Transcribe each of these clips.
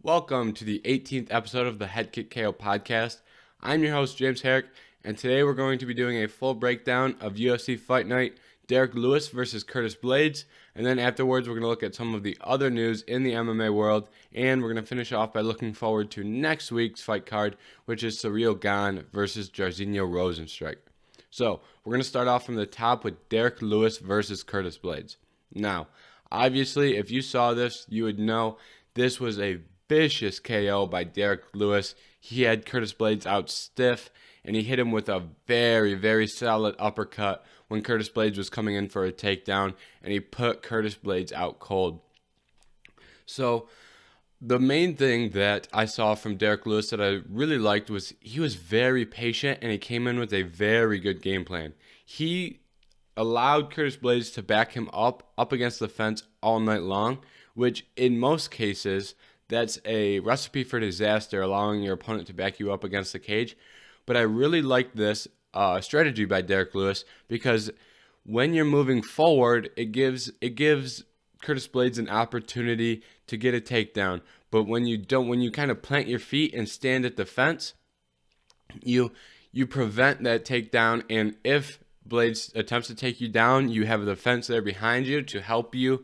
Welcome to the 18th episode of the Head Kick KO podcast. I'm your host, James Herrick, and today we're going to be doing a full breakdown of UFC Fight Night, Derrick Lewis versus Curtis Blaydes, and then afterwards we're going to look at some of the other news in the MMA world, and we're going to finish off by looking forward to next week's fight card, which is Gane versus Jairzinho Rozenstruik. So, we're going to start off from the top with Derrick Lewis versus Curtis Blaydes. Now, obviously, if you saw this, you would know this was a vicious KO by Derrick Lewis. He had Curtis Blaydes out stiff, and he hit him with a very, very solid uppercut when Curtis Blaydes was coming in for a takedown, and he put Curtis Blaydes out cold. So, the main thing that I saw from Derrick Lewis that I really liked was he was very patient, and he came in with a very good game plan. He allowed Curtis Blaydes to back him up against the fence all night long, which in most cases, that's a recipe for disaster, allowing your opponent to back you up against the cage. But I really like this strategy by Derrick Lewis because when you're moving forward, it gives Curtis Blaydes an opportunity to get a takedown. But when you kind of plant your feet and stand at the fence, you prevent that takedown. And if Blaydes attempts to take you down, you have the fence there behind you to help you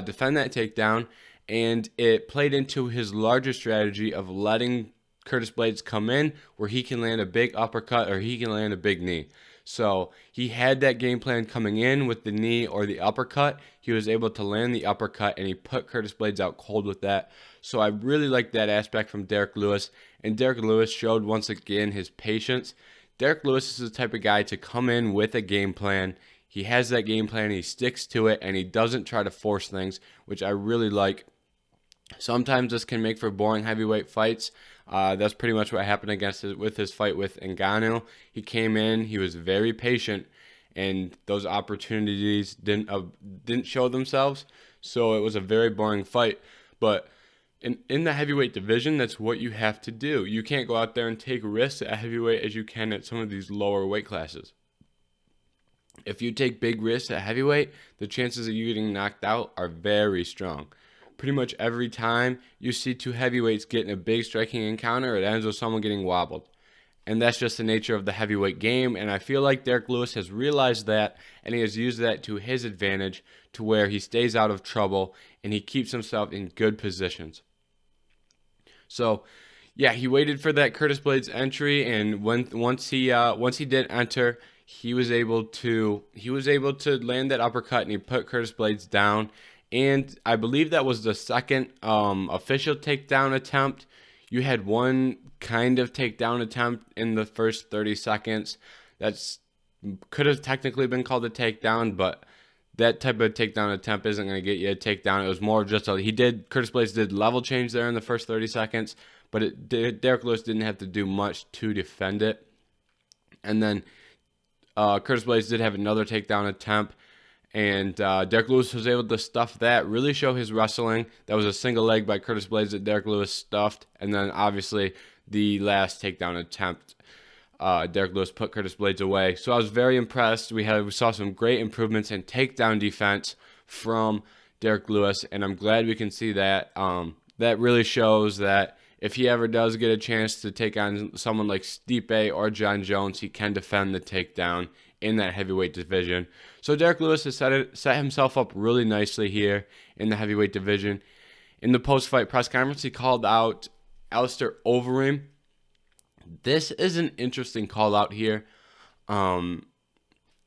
defend that takedown. And it played into his larger strategy of letting Curtis Blaydes come in where he can land a big uppercut or he can land a big knee. So he had that game plan coming in with the knee or the uppercut. He was able to land the uppercut and he put Curtis Blaydes out cold with that. So I really like that aspect from Derrick Lewis. And Derrick Lewis showed once again his patience. Derrick Lewis is the type of guy to come in with a game plan. He has that game plan, he sticks to it, and he doesn't try to force things, which I really like. Sometimes this can make for boring heavyweight fights. That's pretty much what happened with his fight with Gane. He came in, he was very patient, and those opportunities didn't show themselves. So it was a very boring fight. But in the heavyweight division, that's what you have to do. You can't go out there and take risks at heavyweight as you can at some of these lower weight classes. If you take big risks at heavyweight, the chances of you getting knocked out are very strong. Pretty much every time you see two heavyweights get in a big striking encounter, it ends with someone getting wobbled. And that's just the nature of the heavyweight game. And I feel like Derrick Lewis has realized that, and he has used that to his advantage to where he stays out of trouble and he keeps himself in good positions. So, yeah, he waited for that Curtis Blaydes entry, and once he did enter, he was able to land that uppercut, and he put Curtis Blaydes down. And I believe that was the second official takedown attempt. You had one kind of takedown attempt in the first 30 seconds. That's could have technically been called a takedown, but that type of takedown attempt isn't going to get you a takedown. It was more just Curtis Blaydes did level change there in the first 30 seconds, but Derrick Lewis didn't have to do much to defend it. And then Curtis Blaydes did have another takedown attempt. And Derrick Lewis was able to stuff that, really show his wrestling. That was a single leg by Curtis Blaydes that Derrick Lewis stuffed. And then, obviously, the last takedown attempt, Derrick Lewis put Curtis Blaydes away. So I was very impressed. We saw some great improvements in takedown defense from Derrick Lewis, and I'm glad we can see that. That really shows that if he ever does get a chance to take on someone like Stipe or John Jones, he can defend the takedown in that heavyweight division. So Derrick Lewis has set himself up really nicely here in the heavyweight division. In the post-fight press conference, he called out Alistair Overeem. This is an interesting call out here, in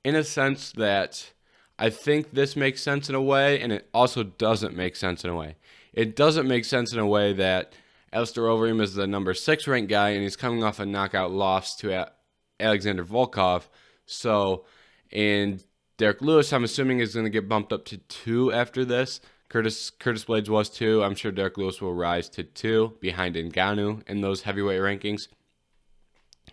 a sense that I think this makes sense in a way, and it also doesn't make sense in a way. It doesn't make sense in a way that Alistair Overeem is the number 6 ranked guy, and he's coming off a knockout loss to Alexander Volkov. So, and Derrick Lewis, I'm assuming, is going to get bumped up to 2 after this. Curtis Blaydes was 2. I'm sure Derrick Lewis will rise to 2 behind Ngannou in those heavyweight rankings.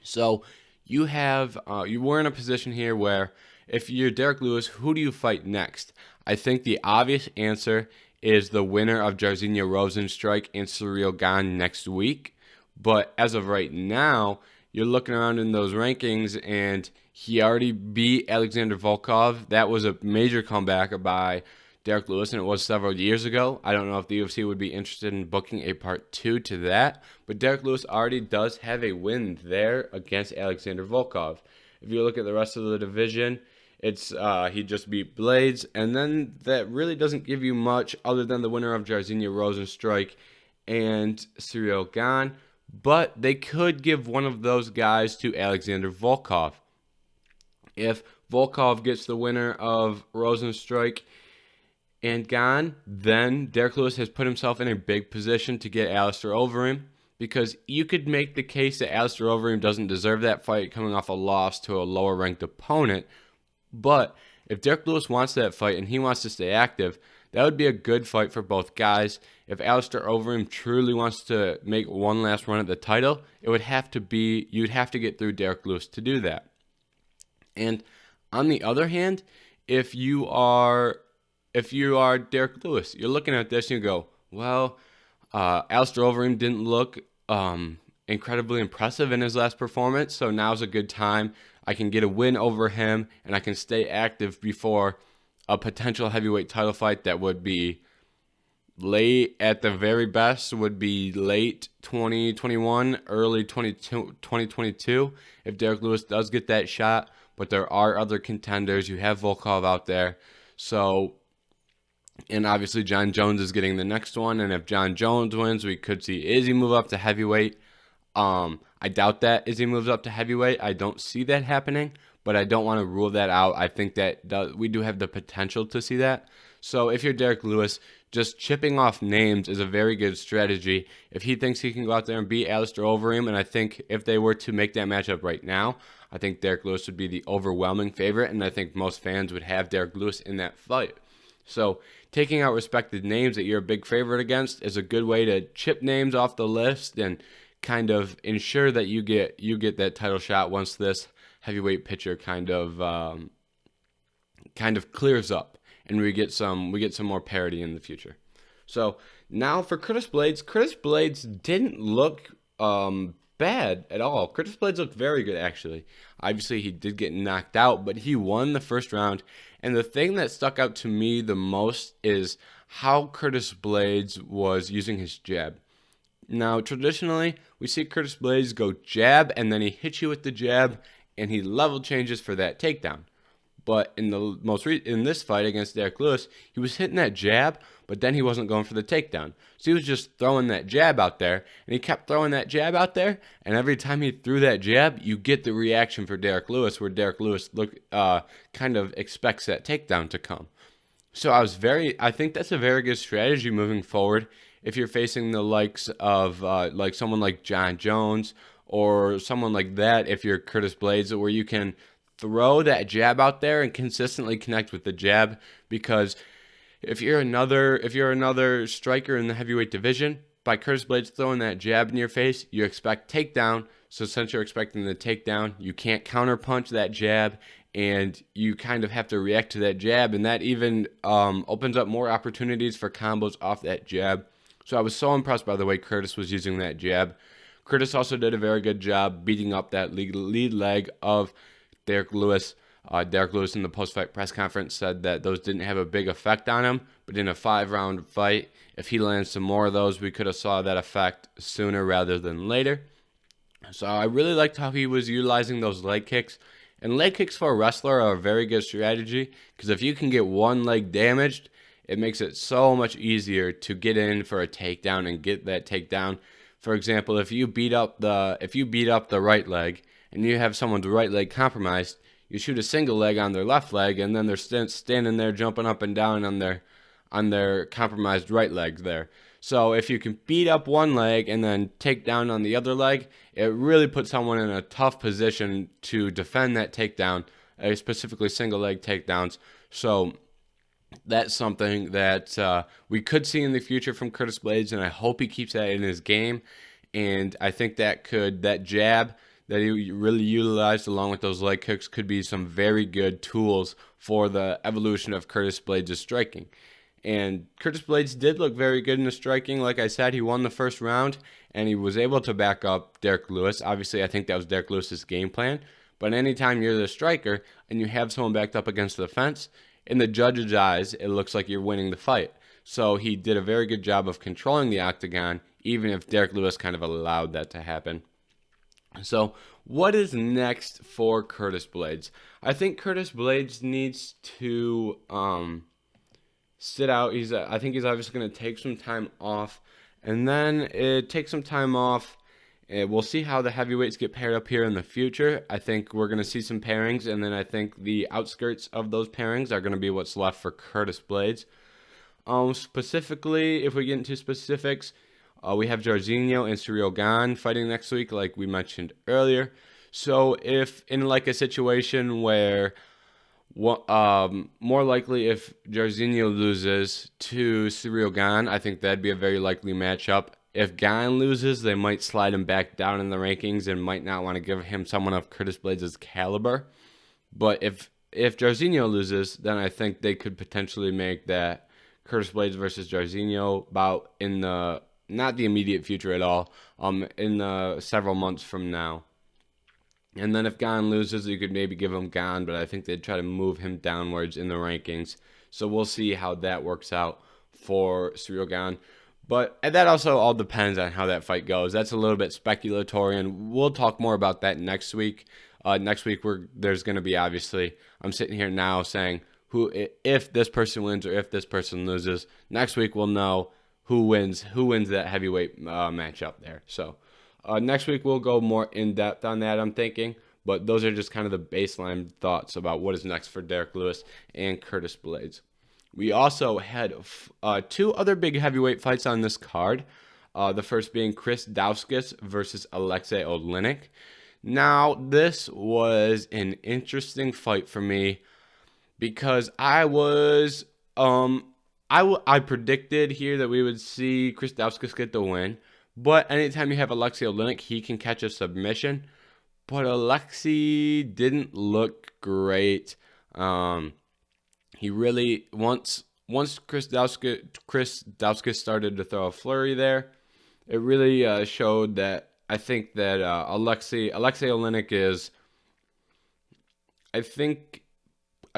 So you were in a position here where if you're Derrick Lewis, who do you fight next? I think the obvious answer is the winner of Jairzinho Rozenstruik and Gane next week. But as of right now, you're looking around in those rankings, and he already beat Alexander Volkov. That was a major comeback by Derrick Lewis, and it was several years ago. I don't know if the UFC would be interested in booking a part 2 to that, but Derrick Lewis already does have a win there against Alexander Volkov. If you look at the rest of the division, it's he just beat Blaydes, and then that really doesn't give you much other than the winner of Jairzinho Rozenstruik and Cyril Gane, but they could give one of those guys to Alexander Volkov. If Volkov gets the winner of Rozenstruik and Gane, then Derrick Lewis has put himself in a big position to get Alistair Overeem, because you could make the case that Alistair Overeem doesn't deserve that fight coming off a loss to a lower-ranked opponent. But if Derrick Lewis wants that fight and he wants to stay active, that would be a good fight for both guys. If Alistair Overeem truly wants to make one last run at the title, it would have to be, you'd have to get through Derrick Lewis to do that. And on the other hand, if you are Derrick Lewis, you're looking at this and you go, well, Alistair Overeem didn't look incredibly impressive in his last performance, so now's a good time. I can get a win over him, and I can stay active before a potential heavyweight title fight that would be late, at the very best, would be late 2021, early 2022, if Derrick Lewis does get that shot. But there are other contenders. You have Volkov out there. So, and obviously John Jones is getting the next one, and if John Jones wins, we could see Izzy move up to heavyweight. I doubt that Izzy moves up to heavyweight. I don't see that happening, but I don't want to rule that out. I think that we do have the potential to see that. So if you're Derrick Lewis, just chipping off names is a very good strategy. If he thinks he can go out there and beat Alistair Overeem, and I think if they were to make that matchup right now, I think Derrick Lewis would be the overwhelming favorite, and I think most fans would have Derrick Lewis in that fight. So taking out respected names that you're a big favorite against is a good way to chip names off the list and kind of ensure that you get that title shot once this heavyweight picture kind of clears up and we get some more parity in the future. So now for Curtis Blaydes. Curtis Blaydes didn't look bad at all. Curtis Blaydes looked very good, actually. Obviously, he did get knocked out, but he won the first round. And the thing that stuck out to me the most is how Curtis Blaydes was using his jab. Now, traditionally, we see Curtis Blaydes go jab, and then he hits you with the jab, and he level changes for that takedown. But in in this fight against Derrick Lewis, he was hitting that jab, but then he wasn't going for the takedown. So he was just throwing that jab out there, and he kept throwing that jab out there, and every time he threw that jab, you get the reaction for Derrick Lewis, where Derrick Lewis kind of expects that takedown to come. So I think that's a very good strategy moving forward if you're facing the likes of like someone like John Jones or someone like that. If you're Curtis Blaydes, where you can throw that jab out there and consistently connect with the jab, because if you're another striker in the heavyweight division, by Curtis Blaydes throwing that jab in your face, you expect takedown. So since you're expecting the takedown, you can't counterpunch that jab, and you kind of have to react to that jab, and that even opens up more opportunities for combos off that jab. So I was so impressed by the way Curtis was using that jab. Curtis also did a very good job beating up that lead leg of Derrick Lewis. Derrick Lewis in the post-fight press conference said that those didn't have a big effect on him, but in a 5-round fight, if he lands some more of those, we could have saw that effect sooner rather than later. So I really liked how he was utilizing those leg kicks. And leg kicks for a wrestler are a very good strategy, because if you can get one leg damaged, it makes it so much easier to get in for a takedown and get that takedown. For example, if you beat up the right leg and you have someone's right leg compromised, you shoot a single leg on their left leg, and then they're standing there jumping up and down on their compromised right leg there. So if you can beat up one leg and then take down on the other leg, it really puts someone in a tough position to defend that takedown, specifically single leg takedowns. So that's something that we could see in the future from Curtis Blaydes, and I hope he keeps that in his game. And I think that jab that he really utilized along with those leg kicks could be some very good tools for the evolution of Curtis Blaydes' striking. And Curtis Blaydes did look very good in the striking. Like I said, he won the first round, and he was able to back up Derrick Lewis. Obviously, I think that was Derrick Lewis's game plan. But anytime you're the striker and you have someone backed up against the fence, in the judge's eyes, it looks like you're winning the fight. So he did a very good job of controlling the octagon, even if Derrick Lewis kind of allowed that to happen. So what is next for Curtis Blaydes? I think Curtis Blaydes needs to sit out. I think he's obviously going to take some time off, and then take some time off. We'll see how the heavyweights get paired up here in the future. I think we're going to see some pairings, and then I think the outskirts of those pairings are going to be what's left for Curtis Blaydes. Specifically, if we get into specifics, we have Jairzinho and Ciryl Gane fighting next week, like we mentioned earlier. So if in like a situation where more likely if Jairzinho loses to Ciryl Gane, I think that'd be a very likely matchup. If Gane loses, they might slide him back down in the rankings and might not want to give him someone of Curtis Blaydes' caliber. But if Jairzinho loses, then I think they could potentially make that Curtis Blaydes versus Jairzinho bout in the not the immediate future at all, in the several months from now. And then if Gane loses, you could maybe give him Gane, but I think they'd try to move him downwards in the rankings. So we'll see how that works out for Ciryl Gane. But that also all depends on how that fight goes. That's a little bit speculatory, and we'll talk more about that next week. Next week, there's going to be, obviously, I'm sitting here now saying if this person wins or if this person loses. Next week, we'll know who wins that heavyweight matchup there. So next week, we'll go more in-depth on that, I'm thinking. But those are just kind of the baseline thoughts about what is next for Derrick Lewis and Curtis Blaydes. We also had two other big heavyweight fights on this card. The first being Chris Daukaus versus Alexei Oleinik. Now, this was an interesting fight for me because I predicted here that we would see Chris Daukaus get the win. But anytime you have Alexei Oleinik, he can catch a submission. But Alexei didn't look great. He really once Chris Daukaus started to throw a flurry there, it really showed that I think that Alexei Oleinik is. I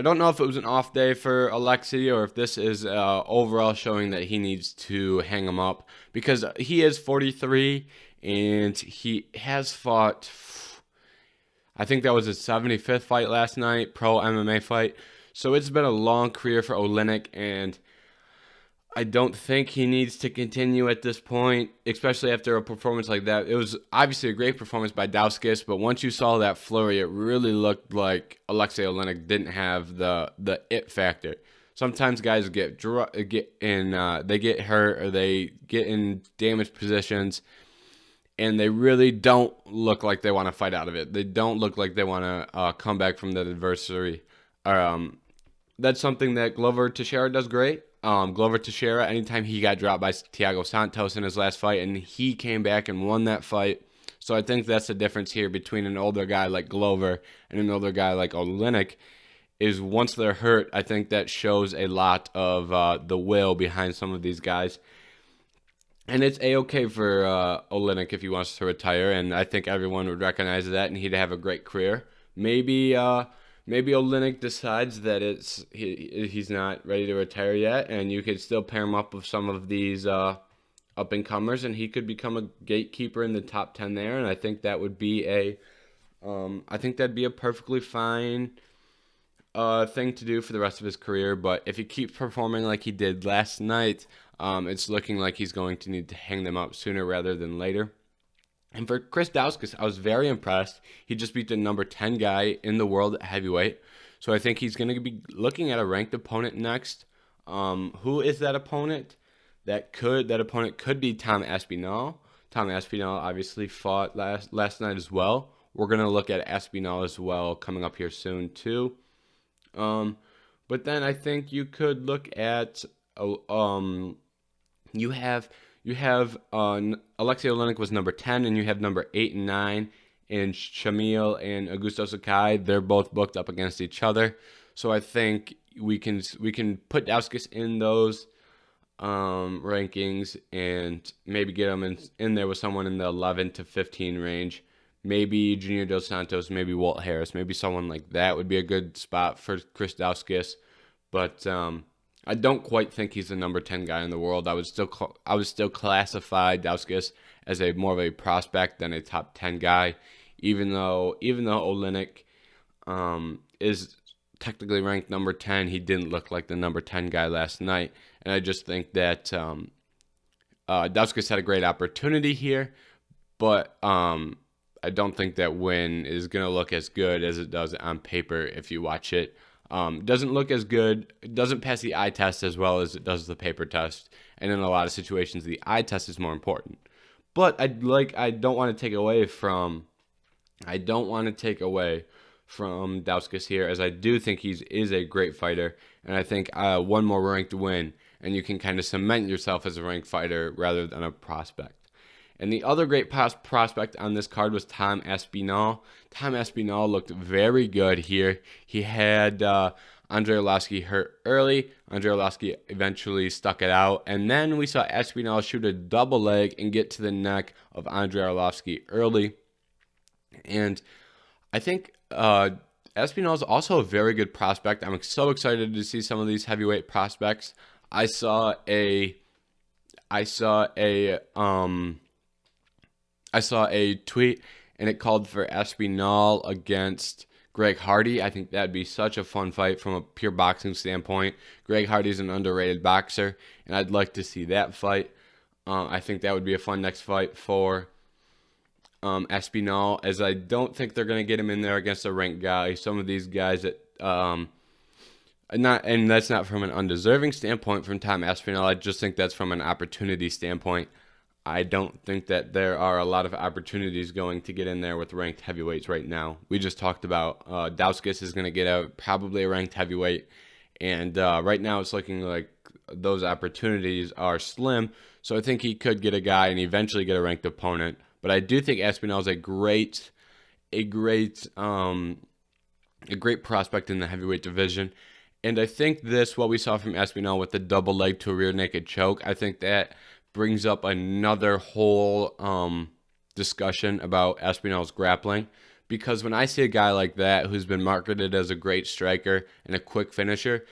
don't know if it was an off day for Alexei or if this is overall showing that he needs to hang him up, because he is 43 and he has fought. I think that was his 75th fight last night, pro MMA fight. So it's been a long career for Oleinik, and I don't think he needs to continue at this point, especially after a performance like that. It was obviously a great performance by Daukaus, but once you saw that flurry, it really looked like Alexei Oleinik didn't have the it factor. Sometimes guys get hurt or they get in damaged positions, and they really don't look like they want to fight out of it. They don't look like they want to come back from that adversary. That's something that Glover Teixeira does great. Glover Teixeira, anytime he got dropped by Thiago Santos in his last fight, and he came back and won that fight. So I think that's the difference here between an older guy like Glover and an older guy like Oleinik, is once they're hurt, I think that shows a lot of the will behind some of these guys. And it's A-okay for Oleinik if he wants to retire, and I think everyone would recognize that, and he'd have a great career. Maybe Oleinik decides that he's not ready to retire yet, and you could still pair him up with some of these up-and-comers, and he could become a gatekeeper in the top 10 there, and I think that would be that'd be a perfectly fine thing to do for the rest of his career. But if he keeps performing like he did last night, it's looking like he's going to need to hang them up sooner rather than later. And for Chris Daukaus, I was very impressed. He just beat the number 10 guy in the world at heavyweight. So I think he's going to be looking at a ranked opponent next. Who is that opponent? That opponent could be Tom Aspinall. Tom Aspinall obviously fought last night as well. We're going to look at Aspinall as well coming up here soon too. But then I think you could look at you have Alexei Oleinik was number 10, and you have number 8 and 9 in Shamil and Augusto Sakai. They're both booked up against each other. So I think we can put Daukaus in those rankings and maybe get him in there with someone in the 11 to 15 range. Maybe Junior Dos Santos, maybe Walt Harris, maybe someone like that would be a good spot for Chris Daukaus. but I don't quite think he's the number 10 guy in the world. I would still classify Dauskas as a more of a prospect than a top 10 guy, even though Oleinik is technically ranked number 10. He didn't look like the number 10 guy last night, and I just think that Dauskas had a great opportunity here, but I don't think that win is going to look as good as it does on paper if you watch it. Doesn't look as good. It doesn't pass the eye test as well as it does the paper test. And in a lot of situations, the eye test is more important. But I don't want to take away from Dauskas here, as I do think he is a great fighter, and I think one more ranked win, and you can kind of cement yourself as a ranked fighter rather than a prospect. And the other great prospect on this card was Tom Aspinall. Tom Aspinall looked very good here. He had Andrei Arlovski hurt early. Andrei Arlovski eventually stuck it out. And then we saw Aspinall shoot a double leg and get to the neck of Andrei Arlovski early. And I think Aspinall is also a very good prospect. I'm so excited to see some of these heavyweight prospects. I saw a tweet, and it called for Aspinall against Greg Hardy. I think that'd be such a fun fight from a pure boxing standpoint. Greg Hardy's an underrated boxer, and I'd like to see that fight. I think that would be a fun next fight for Aspinall, as I don't think they're going to get him in there against a ranked guy. Some of these guys that and that's not from an undeserving standpoint from Tom Aspinall. I just think that's from an opportunity standpoint. I don't think that there are a lot of opportunities going to get in there with ranked heavyweights right now. We just talked about Dauskas is going to get probably a ranked heavyweight, and right now it's looking like those opportunities are slim. So I think he could get a guy and eventually get a ranked opponent. But I do think Aspinall is a great prospect in the heavyweight division. And I think what we saw from Aspinall with the double leg to a rear naked choke, I think that brings up another whole discussion about Aspinall's grappling. Because when I see a guy like that who's been marketed as a great striker and a quick finisher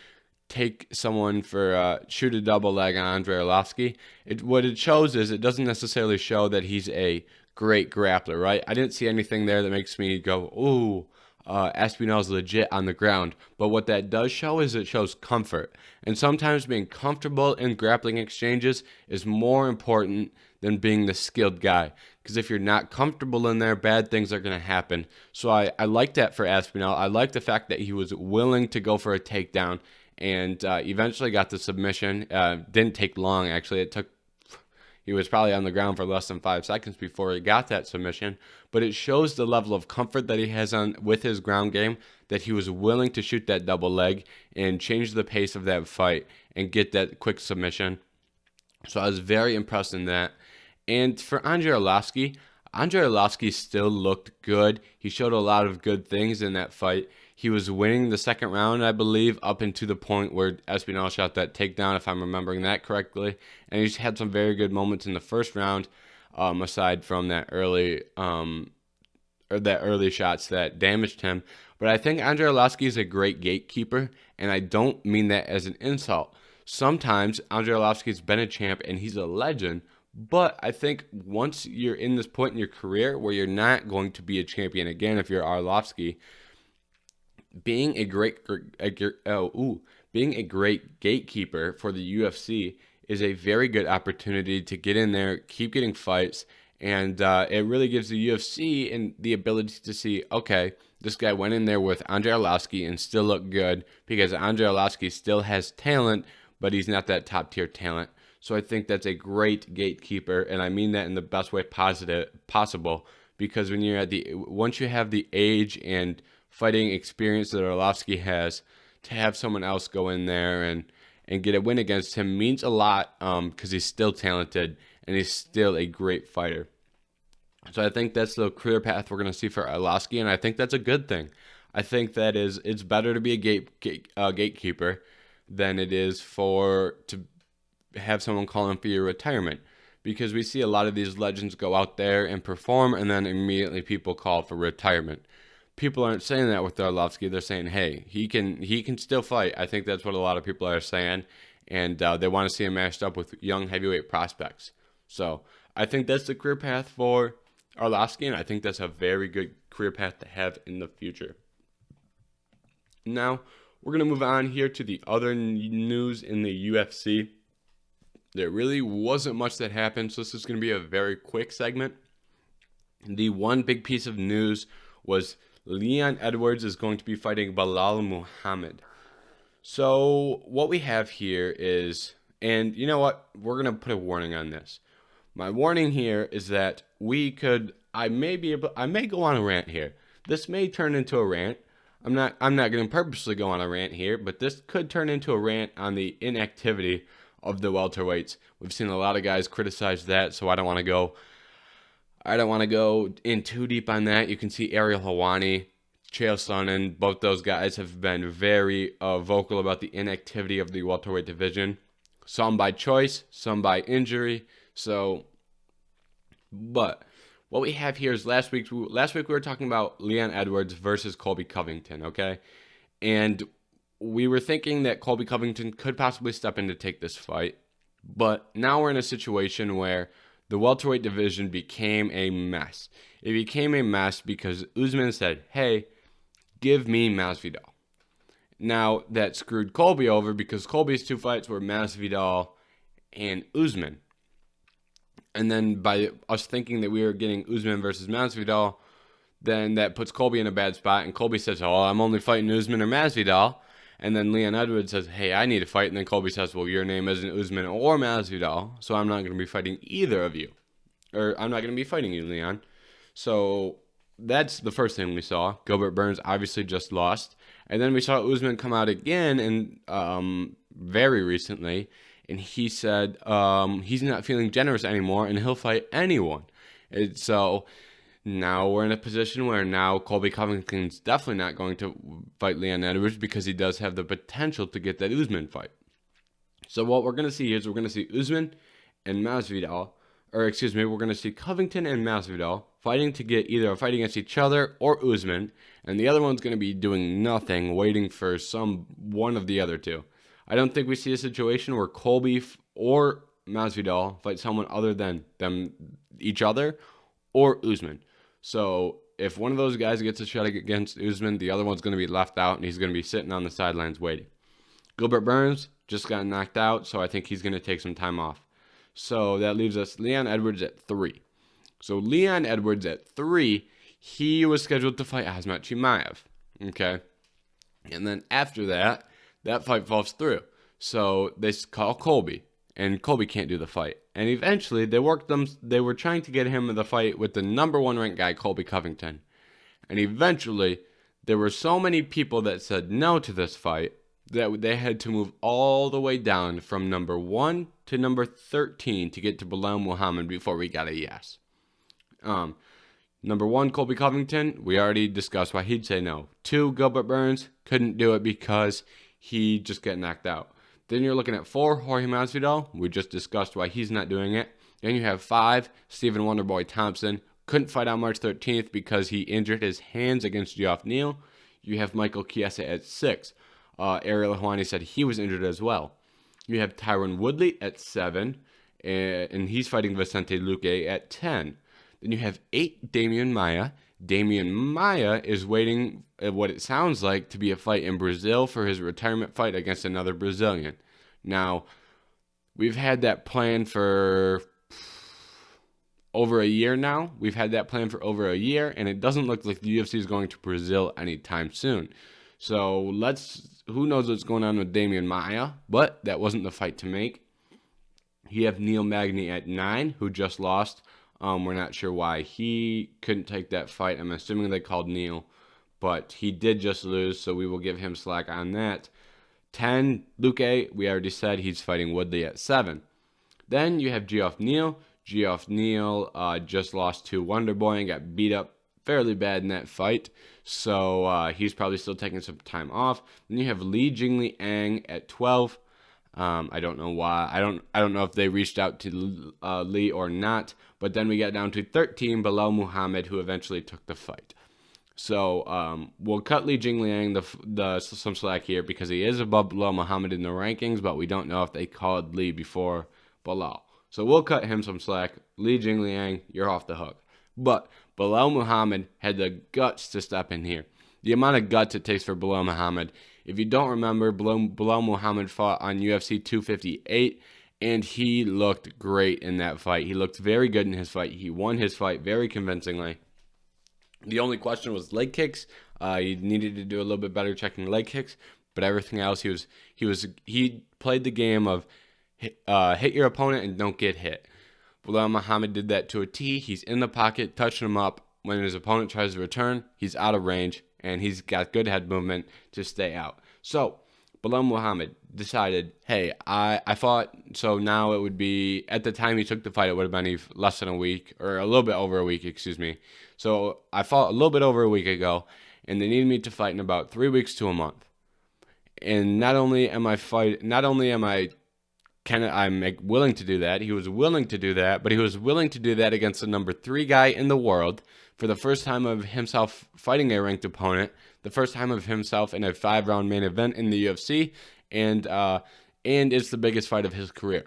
take someone for shoot a double leg on Andrei Arlovski, what it shows is it doesn't necessarily show that he's a great grappler, right? I didn't see anything there that makes me go, ooh, Aspinall's legit on the ground. But what that does show is it shows comfort. And sometimes being comfortable in grappling exchanges is more important than being the skilled guy. Because if you're not comfortable in there, bad things are going to happen. So I like that for Aspinall. I like the fact that he was willing to go for a takedown and eventually got the submission. Didn't take long, actually. He was probably on the ground for less than 5 seconds before he got that submission. But it shows the level of comfort that he has with his ground game, that he was willing to shoot that double leg and change the pace of that fight and get that quick submission. So I was very impressed in that. And for Andrei Arlovski still looked good. He showed a lot of good things in that fight. He was winning the second round, I believe, up into the point where Aspinall shot that takedown, if I'm remembering that correctly. And he's had some very good moments in the first round, aside from that early shots that damaged him. But I think Andrei Arlovski is a great gatekeeper, and I don't mean that as an insult. Sometimes Andrei Arlovski's been a champ and he's a legend, but I think once you're in this point in your career where you're not going to be a champion again if you're Arlovski, being a great gatekeeper for the UFC is a very good opportunity to get in there, keep getting fights, and it really gives the UFC and the ability to see, okay, this guy went in there with Andrei Arlovski and still looked good, because Andrei Arlovski still has talent, but he's not that top tier talent. So I think that's a great gatekeeper, and I mean that in the best way possible, because once you have the age and fighting experience that Arlovski has, to have someone else go in there and get a win against him means a lot, because he's still talented and he's still a great fighter. So I think that's the career path we're going to see for Arlovski, and I think that's a good thing. I think that it's better to be a gatekeeper than it is to have someone call in for your retirement, because we see a lot of these legends go out there and perform, and then immediately people call for retirement. people aren't saying that with Arlovsky. They're saying, hey, he can still fight. I think that's what a lot of people are saying, and they want to see him matched up with young heavyweight prospects. So I think that's the career path for Arlovsky, and I think that's a very good career path to have in the future. Now, we're going to move on here to the other news in the UFC. There really wasn't much that happened, so this is going to be a very quick segment. The one big piece of news was Leon Edwards is going to be fighting Belal Muhammed. So what we have here is, and you know what? We're going to put a warning on this. My warning here is that I may go on a rant here. This may turn into a rant. I'm not going to purposely go on a rant here, but this could turn into a rant on the inactivity of the welterweights. We've seen a lot of guys criticize that, so I don't want to go in too deep on that. You can see Ariel Helwani, Chael Sonnen, both those guys have been very vocal about the inactivity of the welterweight division. Some by choice, some by injury. But what we have here is last week we were talking about Leon Edwards versus Colby Covington, okay? And we were thinking that Colby Covington could possibly step in to take this fight. But now we're in a situation where the welterweight division became a mess. It became a mess because Usman said, hey, give me Masvidal. Now, that screwed Colby over because Colby's two fights were Masvidal and Usman. And then by us thinking that we were getting Usman versus Masvidal, then that puts Colby in a bad spot. And Colby says, oh, I'm only fighting Usman or Masvidal. And then Leon Edwards says, hey, I need to fight. And then Colby says, well, your name isn't Usman or Masvidal, so I'm not going to be fighting either of you. Or I'm not going to be fighting you, Leon. So that's the first thing we saw. Gilbert Burns obviously just lost. And then we saw Usman come out again and very recently. And he said he's not feeling generous anymore and he'll fight anyone. And so now we're in a position where now Colby Covington's definitely not going to fight Leon Edwards because he does have the potential to get that Usman fight. So what we're going to see is we're going to see Usman and Masvidal, we're going to see Covington and Masvidal fighting to get either a fight against each other or Usman, and the other one's going to be doing nothing, waiting for one of the other two. I don't think we see a situation where Colby or Masvidal fight someone other than each other or Usman. So if one of those guys gets a shot against Usman, the other one's going to be left out, and he's going to be sitting on the sidelines waiting. Gilbert Burns just got knocked out, so I think he's going to take some time off. So that leaves us Leon Edwards at 3. So Leon Edwards at 3, he was scheduled to fight Khamzat Chimaev. Okay? And then after that fight falls through. So they call Colby, and Colby can't do the fight. And eventually, they were trying to get him in the fight with the number 1 ranked guy, Colby Covington. And eventually, there were so many people that said no to this fight that they had to move all the way down from number 1 to number 13 to get to Belal Muhammed before we got a yes. Number 1, Colby Covington, we already discussed why he'd say no. 2, Gilbert Burns, couldn't do it because he just got knocked out. Then you're looking at 4, Jorge Masvidal. We just discussed why he's not doing it. Then you have 5, Stephen Wonderboy Thompson. Couldn't fight on March 13th because he injured his hands against Geoff Neal. You have Michael Chiesa at 6. Ariel Helwani said he was injured as well. You have Tyron Woodley at 7, and he's fighting Vicente Luque at 10. Then you have 8, Damian Maia. Damian Maia is waiting at what it sounds like to be a fight in Brazil for his retirement fight against another Brazilian. Now, we've had that plan for over a year now. And it doesn't look like the UFC is going to Brazil anytime soon. So who knows what's going on with Damian Maia, but that wasn't the fight to make. You have Neil Magny at 9, who just lost. We're not sure why he couldn't take that fight. I'm assuming they called Neil, but he did just lose, so we will give him slack on that. 10, Luque, we already said he's fighting Woodley at 7. Then you have Geoff Neal. Geoff Neal just lost to Wonderboy and got beat up fairly bad in that fight, so he's probably still taking some time off. Then you have Li Jingliang Ang at 12. I don't know why. I don't know if they reached out to Lee or not. But then we got down to 13, Belal Muhammed, who eventually took the fight. So we'll cut Li Jingliang some slack here because he is above Belal Muhammed in the rankings, but we don't know if they called Li before Belal. So we'll cut him some slack. Li Jingliang, you're off the hook. But Belal Muhammed had the guts to step in here. The amount of guts it takes for Belal Muhammed. If you don't remember, Belal Muhammed fought on UFC 258, and he looked great in that fight. He looked very good in his fight. He won his fight very convincingly. The only question was leg kicks. He needed to do a little bit better checking leg kicks, but everything else he played the game of hit your opponent and don't get hit. Belal Muhammed did that to a T. He's in the pocket, touching him up. When his opponent tries to return, he's out of range, and he's got good head movement to stay out. So Belal Muhammed decided, hey, I fought, so now it would be, at the time he took the fight, it would have been less than a week, or a little bit over a week, excuse me. So I fought a little bit over a week ago, and they needed me to fight in about 3 weeks to a month. And I'm willing to do that. He was willing to do that, but he was willing to do that against the number 3 guy in the world for the first time of himself fighting a ranked opponent, the first time of himself in a 5-round main event in the UFC, and it's the biggest fight of his career.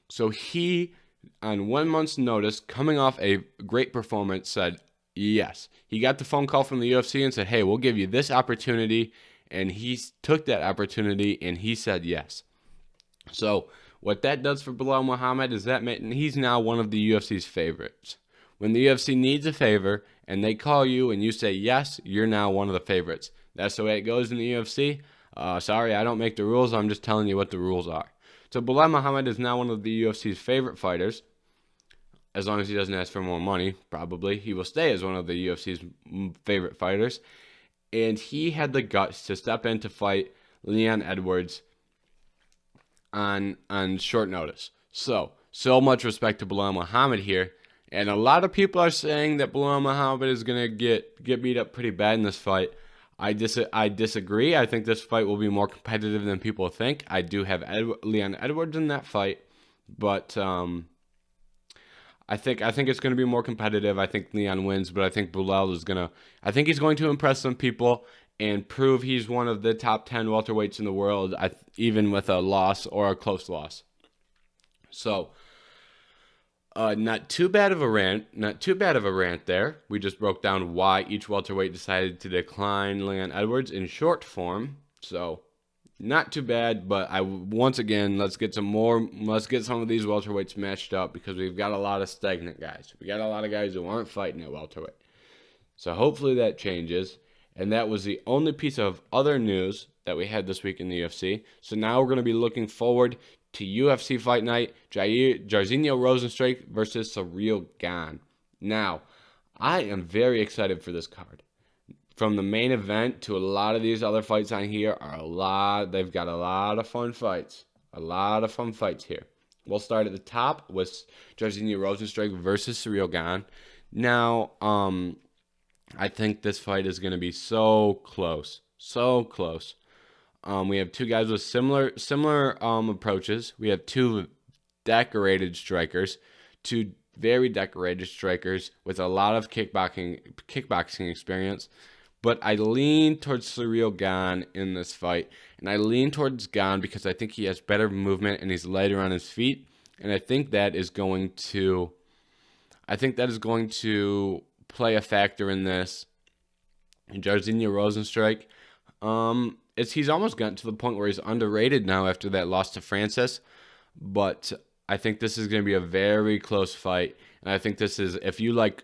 So he, on 1 month's notice, coming off a great performance, said yes. He got the phone call from the UFC and said, hey, we'll give you this opportunity, and he took that opportunity and he said yes. So what that does for Belal Muhammed is that he's now one of the UFC's favorites. When the UFC needs a favor and they call you and you say yes, you're now one of the favorites. That's the way it goes in the UFC. Sorry, I don't make the rules. I'm just telling you what the rules are. So Belal Muhammed is now one of the UFC's favorite fighters. As long as he doesn't ask for more money, probably, he will stay as one of the UFC's favorite fighters. And he had the guts to step in to fight Leon Edwards on short notice. So much respect to Belal Muhammed here. And a lot of people are saying that Belal Muhammed is going to get beat up pretty bad in this fight. I disagree. I think this fight will be more competitive than people think. I do have Leon Edwards in that fight, but I think it's going to be more competitive. I think Leon wins, but I think I think he's going to impress some people and prove he's one of the top 10 welterweights in the world, even with a loss or a close loss. So, not too bad of a rant there. We just broke down why each welterweight decided to decline Leon Edwards in short form. So, not too bad, but once again, let's get some of these welterweights matched up because we've got a lot of stagnant guys. We got a lot of guys who aren't fighting at welterweight. So hopefully that changes. And that was the only piece of other news that we had this week in the UFC. So now we're going to be looking forward to UFC Fight Night, Jairzinho Rozenstruik versus Ciryl Gane. Now, I am very excited for this card. From the main event to a lot of these other fights on here they've got a lot of fun fights. A lot of fun fights here. We'll start at the top with Jairzinho Rozenstruik versus Ciryl Gane. Now, I think this fight is going to be so close. So close. We have two guys with similar approaches. We have two decorated strikers, two very decorated strikers with a lot of kickboxing experience. But I lean towards Ciryl Gane in this fight, and I lean towards Gane because I think he has better movement and he's lighter on his feet, and I think that is going to play a factor in this. And Jairzinho Rozenstruik, he's almost gotten to the point where he's underrated now after that loss to Francis, but I think this is going to be a very close fight, and I think this is if you like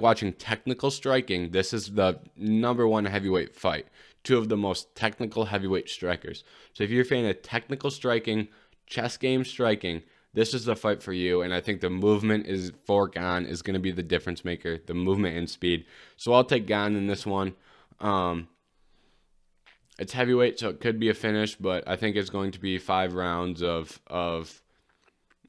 watching technical striking, this is the number one heavyweight fight. Two of the most technical heavyweight strikers. So if you're a fan of technical striking, chess game striking, this is the fight for you, and I think the movement for Gane is going to be the difference maker, the movement and speed. So I'll take Gane in this one. It's heavyweight, so it could be a finish, but I think it's going to be 5 rounds of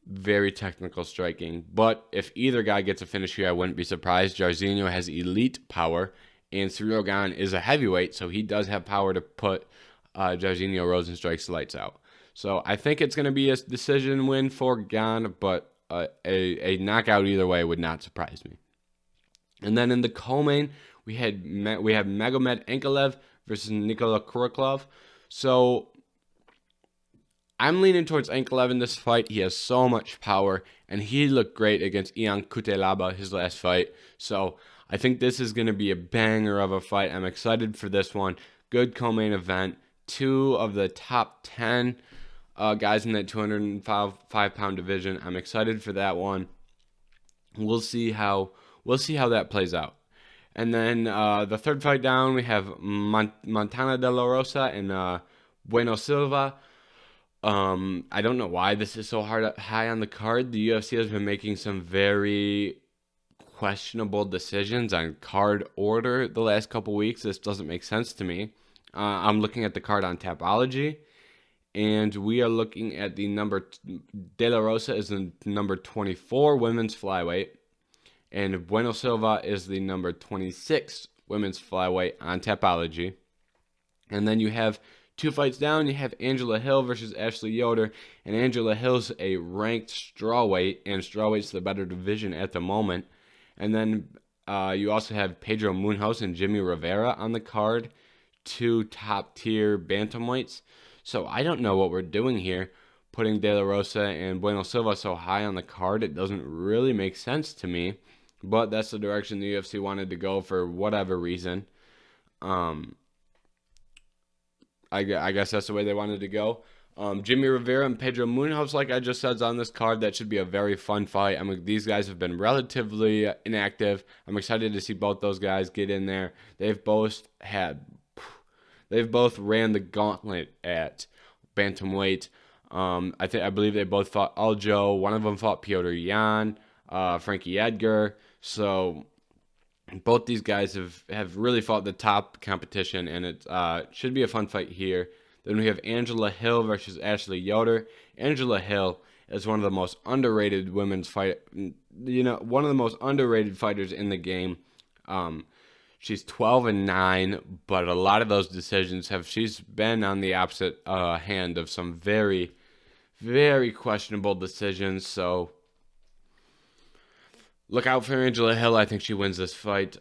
very technical striking. But if either guy gets a finish here, I wouldn't be surprised. Jairzinho has elite power, and Ciryl Gane is a heavyweight, so he does have power to put Jairzinho Rozenstruik's lights out. So I think it's going to be a decision win for Gane, but a knockout either way would not surprise me. And then in the co-main, we have Magomed Ankalaev versus Nikola Kuroklov. So I'm leaning towards Ankalaev in this fight. He has so much power, and he looked great against Ian Cutelaba, his last fight. So I think this is going to be a banger of a fight. I'm excited for this one. Good co-main event. 2 of the top 10 guys in that 205-pound division. I'm excited for that one. We'll see how that plays out. And then the third fight down, we have Montana De La Rosa and Bueno Silva. I don't know why this is so high on the card. The UFC has been making some very questionable decisions on card order the last couple weeks. This doesn't make sense to me. I'm looking at the card on Tapology, and we are looking at the number. De La Rosa is the number 24 women's flyweight, and Bueno Silva is the number 26 women's flyweight on Tapology. And then you have 2 fights down, you have Angela Hill versus Ashley Yoder, and Angela Hill's a ranked strawweight, and strawweight's the better division at the moment. And then you also have Pedro Munhoz and Jimmy Rivera on the card, 2 top-tier bantamweights. So I don't know what we're doing here, putting De La Rosa and Bueno Silva so high on the card. It doesn't really make sense to me, but that's the direction the UFC wanted to go for whatever reason. I guess that's the way they wanted to go. Jimmy Rivera and Pedro Munhoz, like I just said, is on this card. That should be a very fun fight. These guys have been relatively inactive. I'm excited to see both those guys get in there. They've both ran the gauntlet at bantamweight. I believe they both fought Aljo. One of them fought Piotr Jan, Frankie Edgar. So both these guys have really fought the top competition, and it should be a fun fight here. Then we have Angela Hill versus Ashley Yoder. Angela Hill is one of the most underrated women's one of the most underrated fighters in the game. She's 12-9, but a lot of those decisions she's been on the opposite hand of some very, very questionable decisions. So look out for Angela Hill. I think she wins this fight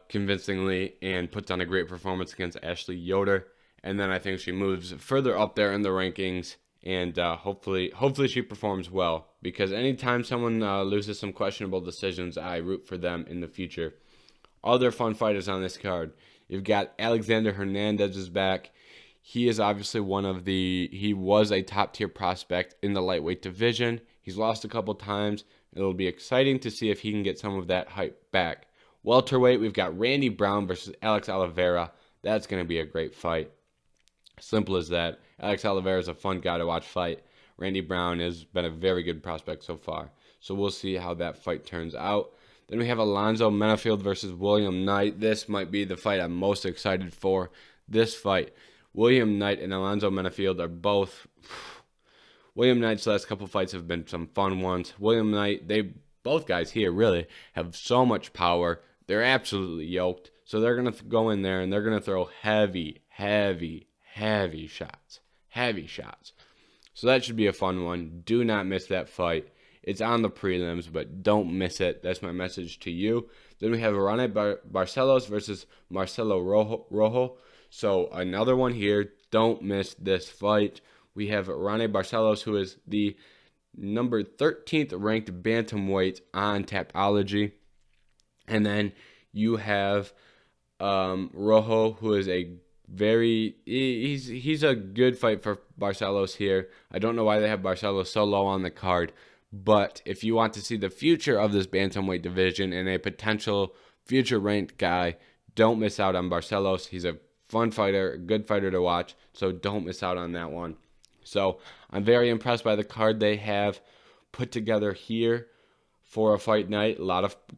convincingly and puts on a great performance against Ashley Yoder. And then I think she moves further up there in the rankings, and hopefully she performs well. Because anytime someone loses some questionable decisions, I root for them in the future. Other fun fighters on this card. You've got Alexander Hernandez is back. He is obviously he was a top-tier prospect in the lightweight division. He's lost a couple times. It'll be exciting to see if he can get some of that hype back. Welterweight, we've got Randy Brown versus Alex Oliveira. That's going to be a great fight. Simple as that. Alex Oliveira is a fun guy to watch fight. Randy Brown has been a very good prospect so far. So we'll see how that fight turns out. Then we have Alonzo Menafield versus William Knight. This might be the fight I'm most excited for. This fight. William Knight and Alonzo Menafield are both... William Knight's last couple fights have been some fun ones. William Knight, both guys here really have so much power. They're absolutely yoked. So they're going to go in there and they're going to throw heavy shots. Heavy shots. So that should be a fun one. Do not miss that fight. It's on the prelims, but don't miss it. That's my message to you. Then we have Rane Barcelos versus Marcelo Rojo. So another one here. Don't miss this fight. We have Rane Barcelos, who is the number 13th ranked bantamweight on Tapology. And then you have Rojo, who is he's a good fight for Barcelos here. I don't know why they have Barcelos so low on the card, but if you want to see the future of this bantamweight division and a potential future ranked guy, don't miss out on Barcelos. He's a fun fighter, a good fighter to watch, so don't miss out on that one. So I'm very impressed by the card they have put together here for a fight night.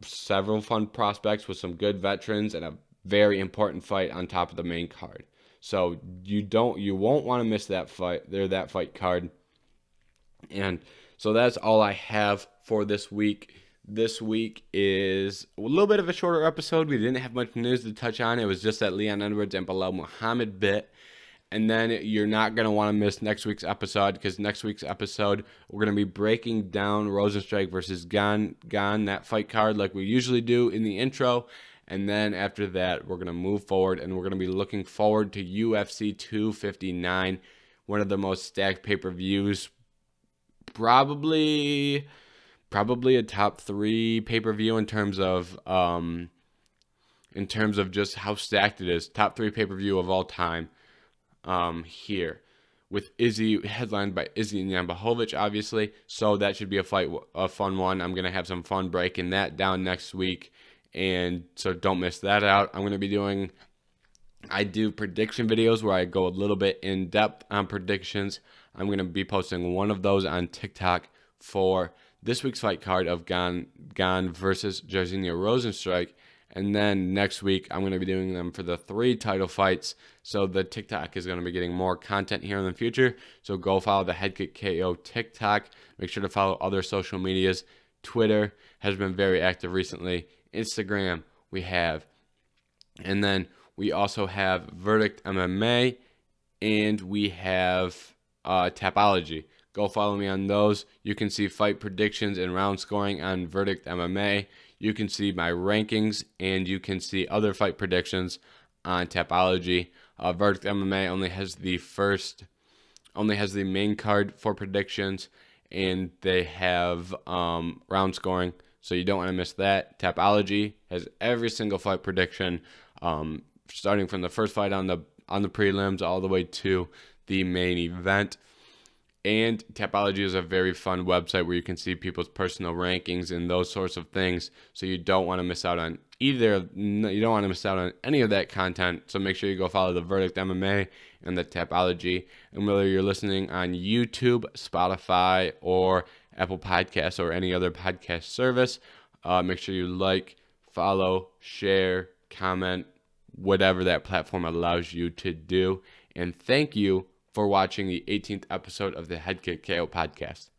Several fun prospects with some good veterans and a very important fight on top of the main card. So you won't want to miss that fight card. And so that's all I have for this week. This week is a little bit of a shorter episode. We didn't have much news to touch on. It was just that Leon Edwards and Belal Muhammed bit. And then you're not going to want to miss next week's episode, because next week's episode, we're going to be breaking down Rozenstruik versus Gane, that fight card like we usually do in the intro. And then after that, we're going to move forward, and we're going to be looking forward to UFC 259, one of the most stacked pay-per-views, probably a top 3 pay-per-view in terms of just how stacked it is. Top 3 pay-per-view of all time. Here with Izzy, headlined by Izzy and Jan obviously. So that should be a fun one. I'm going to have some fun breaking that down next week. And so don't miss that out. I do prediction videos where I go a little bit in depth on predictions. I'm going to be posting one of those on TikTok for this week's fight card of Gane versus Jairzinho Rozenstruik. And then next week, I'm going to be doing them for the 3 title fights. So the TikTok is going to be getting more content here in the future. So go follow the Headkick KO TikTok. Make sure to follow other social medias. Twitter has been very active recently. Instagram we have. And then we also have Verdict MMA. And we have Tapology. Go follow me on those. You can see fight predictions and round scoring on Verdict MMA. You can see my rankings, and you can see other fight predictions on Tapology. Verdict MMA only has the main card for predictions, and they have round scoring, so you don't want to miss that. Tapology has every single fight prediction, starting from the first fight on the prelims all the way to the main event. And Tapology is a very fun website where you can see people's personal rankings and those sorts of things. So you don't want to miss out on any of that content. So make sure you go follow the Verdict MMA and the Tapology. And whether you're listening on YouTube, Spotify, or Apple Podcasts or any other podcast service, make sure you like, follow, share, comment, whatever that platform allows you to do. And thank you for watching the 18th episode of the Headkick KO podcast.